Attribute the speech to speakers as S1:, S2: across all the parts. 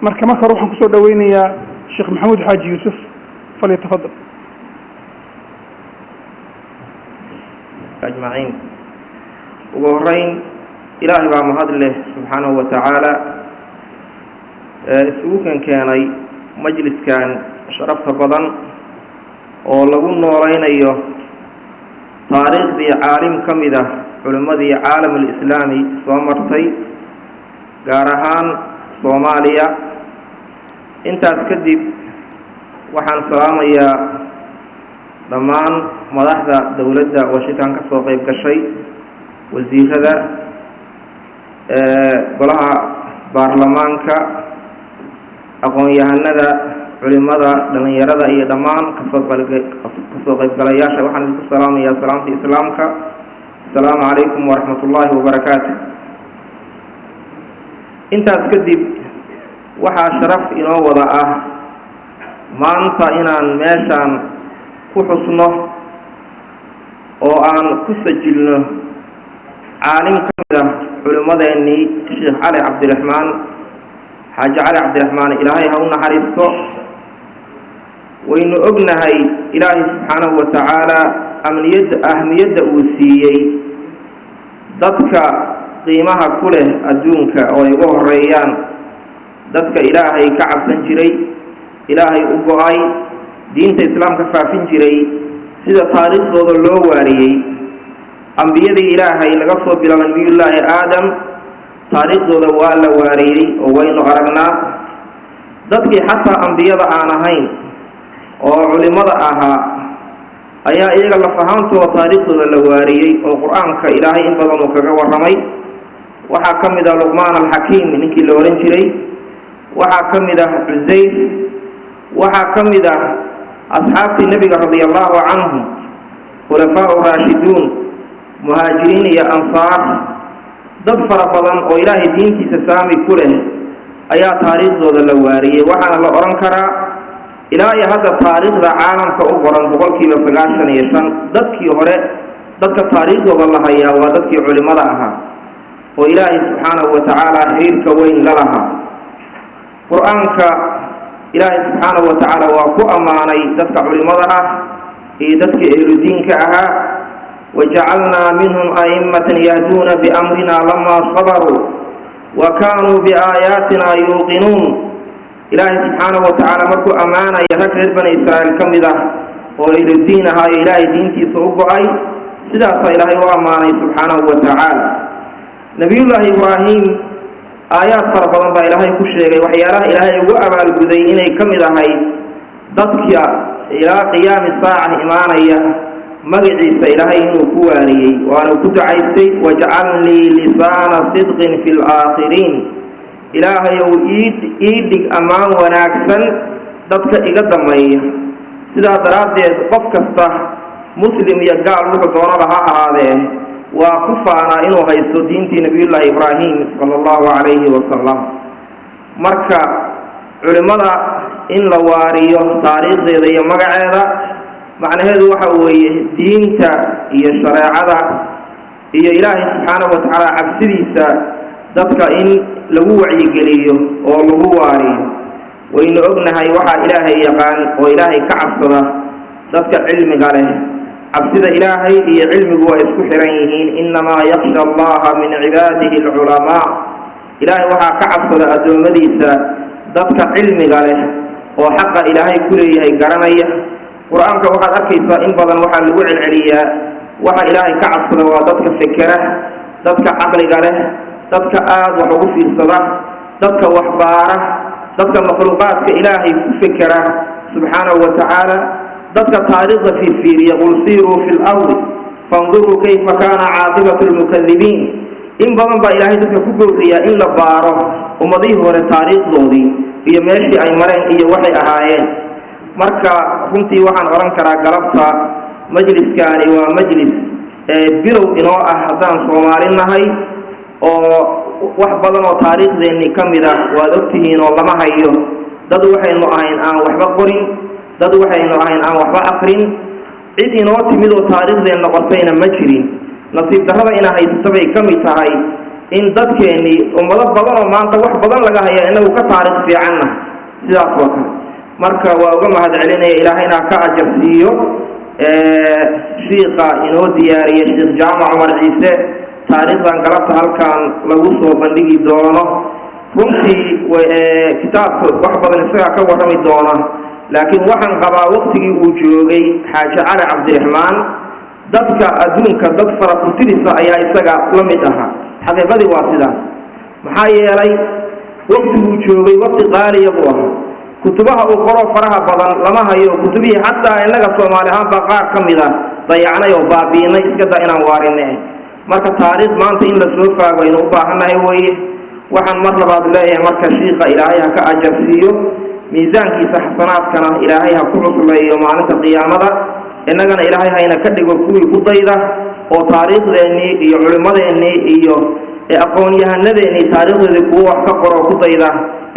S1: marka ruuxan kusoo dhaweynayaa sheekh maxamuud xaaji yuusuf falyatafadal.
S2: أجمعين. وهرين إلهي بمهد له سبحانه وتعالى سوكا كاني مجلس كان شرفت بدن ولقوا نورين أيه تاريخ ذي عالم كمدة علماء ذي عالم الإسلامي صومرتي قارهان صوماليا انت تكذب وحن سلاميا ضمان مدحدا دولدا وشيطان كسو قيب كشي وزيردا قلها برلمانكا aqoon yahanada culimada dhalinyarada iyo dhamaan kasoo qayb galayaasha waxaan idinku salaamayaa salaamta islaamka. Assalaamu calaykum waraxmatullaahi wabarakaatuh. intaas kadib waxaa sharaf inoo wada ah maanta inaan meeshaan ku xusno oo aan ku sajilno caalim ka mid ah culimadeennii sheekh cali cabdiraxmaan xaaji cali cabdiraxmaan ilaahay ha u naxariisto. waynu ognahay ilaahay subxaanahu wa tacaala ahmiyadda uu siiyey dadka qiimaha ku leh adduunka oo ay uga horeeyaan dadka ilaahay ka cabsan jiray, ilaahay u go-ay, diinta islaamka faafin jiray, sida taariikhdooda loo waariyey. ambiyadii ilaahay laga soo bilaabay nabiyullaahi aadam taariikhdooda waa la waariyey oo waynu aragnaa. dadkii xataa ambiyada aan ahayn oo culimada ahaa ayaa iyaga lafahaantooda taariikhdooda la waariyey oo qur-aanka ilaahay in badan uu kaga warramay. waxaa ka mid ah luqmaan alxakiim ninkii la ohan jiray, waxaa ka mid ah cusayr, waxaa ka mid ah asxaabtii nebiga radia allahu canhum khulafaau raashiduun, muhaajiriin iyo ansaar, dad fara badan oo ilaahay diintiisa saami ku leh ayaa taariikhdooda la waariyey. waxaana la odhan karaa ilaa iyo hadda taariikhda caalamka u qoran 95% dadkii hore dadka taariikhdooda la hayaa waa dadkii culimada ahaa oo ilaahay subxaanahu wa tacaala xiriirka weyn la lahaa. qur-aanka ilaahay subxaanahu wa tacaala waa ku ammaanay dadka culimada ah iyo dadka ehludiinka ahaa. وجعلنا منهم أئمة يهدون بأمرنا لما صبروا وكانوا بآياتنا يوقنون. إلهي سبحانه وتعالى مركو أمانة يهكر بني إسرائيل كمدة وإلى الدين هاي إلهي دينتي صعب أي سداسة إلهي وأمانة سبحانه وتعالى. نبي الله إبراهيم آيات فربضا با إلهي كشري وحيالا إلهي وأبا الجزيين كمدة هاي ضدك إلى قيام الساعة إيمانية magaciisa ilaahay inuu ku waariyey waana ku ducaystay wajcalnii lisaana sidqin fi laakhiriin. ilaahayow ii dhig ammaan wanaagsan dadka iga dambeeya. sidaa daraaddeed qof kasta muslim iyo gaal wuxuu doonaba ha ahaadee waa ku faanaa inuu haysto diintii nabiyullaahi ibraahim sala allahu calayhi wasalam. marka culimmada in la waariyo taariikhdeeda iyo magaceeda macnaheedu waxa weeye diinta iyo shareecada iyo ilaahay subxaanahu wa tacaala cabsidiisa dadka in lagu wacyigeliyo oo lagu waariyo. waynu ognahay waxaa ilaahay yaqaan oo ilaahay ka cabsada dadka cilmiga leh. cabsida ilaahay iyo cilmigu waa isku xiran yihiin. innamaa yakhsha allaha min cibaadihi alculamaa. ilaahay waxaa ka cabsada addoommadiisa dadka cilmiga leh oo xaqa ilaahay ku leeyahay garanaya. qur-aanka waxaad arkaysaa in badan waxaa lagu celceliyaa waxa ilaahay ka cabsada waa dadka fekera, dadka caqliga leh, dadka aad wax ugu fiirsada, dadka waxbaara, dadka makhluuqaadka ilaahay ku fekera subxaanahu wa tacaala, dadka taariikhda fiirfiiriya. qul siiruu fi lardi fanduruu kayfa kaana caaqibatu lmukadibiin. in badan baa ilaahay dadka ku gooriyaa in la baaro ummadihii hore taariikhdoodii iyo meeshii ay mareen iyo waxay ahaayeen. marka runtii waxaan odhan karaa galabta majliskaani waa majlis bilow inoo ah haddaan Soomaali nahay oo wax badan oo taariikhdeenni ka mid ah waad ogtihiin oo lama hayo. dad waxaynu ahayn aan waxba qorin, dad waxaynu ahayn aan waxba aqrin, cid inoo timid oo taariikhdeen noqotayna ma jirin. nasiib darrada ina haysata bay ka mid tahay إن ضدكني ومضى بدن وما أنت واحد بدن لقاها هي إنه كتاريخ في عنا سياق وقت مركا وأقوم هذا علينا إلهينا كأجر سيو شيخ إنه دياري شيخ جامع عمر عيسى تاريخ انقلبت هل كان لغوصه بندقي دونه رمسي وكتاب وحبا نسيها كورمي دونه لكن وحن قبا وقتي وجوغي حاجة على عبد الرحمن ضدك أدونك ضد فرق تلسة أيها إساقا لمدها حقيقة واصلة محايا لي وقت وجوغي وقت غالي يبوها كتبها وقرأ فرها بضان لما هي كتبه حتى إنك صومالها بقاء كمدا ضيعنا يوبابينا إسكتا إنا وارنه marka taariikh maanta in la soo faago inuu baahanahay way waxaan mar labaad leeyahay marka sheekha ilaahay ha ka ajarsiyo miisaankiisa xasanaadkana ilaahay ha ku cusleeyo maalinta qiyaamada innagana ilaahay hayna ka dhigo kuwii ku dayda oo taariikhdeennii iyo culimadeennii iyo aqoon-yahanadeenii taariikhdeedii kuwa wax ka qoro ku dayda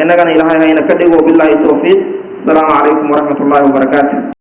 S2: innagana ilaahay hayna ka dhigo billahi tawfiiq. Assalaamu calaykum waraxmatullaahi wabarakaatuh.